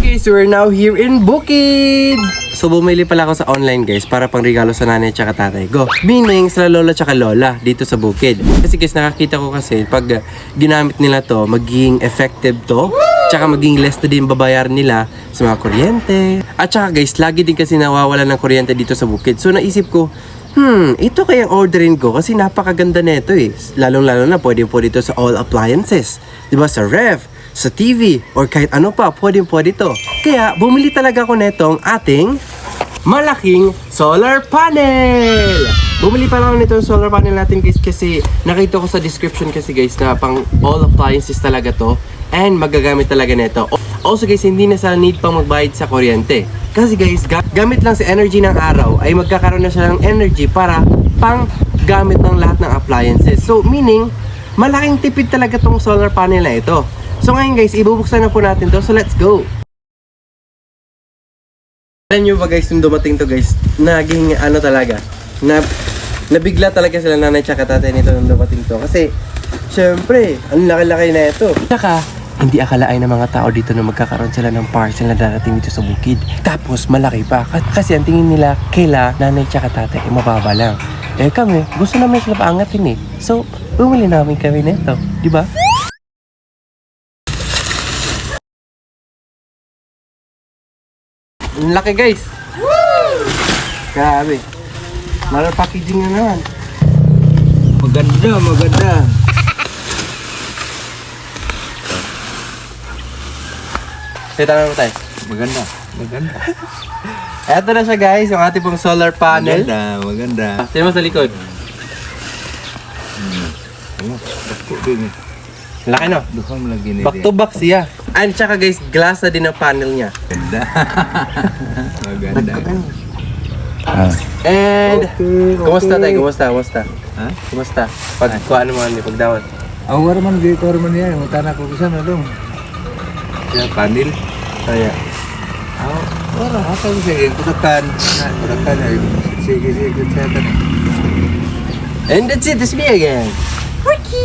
guys, we're now here in Bukid! So bumili pala ako sa online guys para pang regalo sa nanay at tatay ko. Meaning sa lola at lola dito sa Bukid. Kasi guys nakakita ko kasi pag ginamit nila to, magiging effective to. Tsaka maging less na din babayaran nila sa mga kuryente. At tsaka guys, lagi din kasi nawawala ng kuryente dito sa Bukid. So naisip ko, ito kayang orderin ko kasi napakaganda nito eh. Lalong-lalo na pwede po dito sa all appliances. Diba sa ref, sa TV, or kahit ano pa, pwede to. Kaya bumili talaga ako netong ating malaking solar panel. Bumili pa lang nitong solar panel natin guys kasi nakita ko sa description kasi guys na pang all appliances talaga to. And magagamit talaga nito. Also guys, hindi na sa need pang magbayad sa kuryente. Kasi guys, gamit lang sa energy ng araw ay magkakaroon na siya ng energy para pang gamit ng lahat ng appliances. So meaning, malaking tipid talaga tong solar panel na ito. So ngayon guys, ibubuksan na po natin to. So let's go! Alam nyo ba guys, nung dumating to guys, naging ano talaga, nabigla talaga sila nanay tsaka tatay nito nung dumating to. Kasi, syempre, ang laki-laki na ito. Tsaka, hindi akalain ng mga tao dito na magkakaroon sila ng parcel na darating dito sa bukid. Tapos, malaki pa. Kasi ang tingin nila, kaila nanay tsaka tatay, mababa lang. Eh kami, gusto namin sila paangatin eh. So, bumili namin kami nito. Di ba? Ang laki guys! Woo! Grabe. Maral packaging na naman. Maganda. Kita naman tayo. Maganda. Eto na siya guys, yung ating pong solar panel. Maganda. Tignan mo sa likod. Bakto din eh. Laki no? Duha mo lang ginili. Back to back siya. And tsaka guys, glass na din ang panel niya. Maganda. And, Okay. kumusta tayo? Kumusta? Ha? Kumusta? Pagkuhaan mo ni pagdawat. Ang wala man dito man yan. Matana ko kasi na dong. Yan, panel. Kaya. Wala. Hata ko siya. Kutakan. Sige. And that's it, it's me again. Ricky!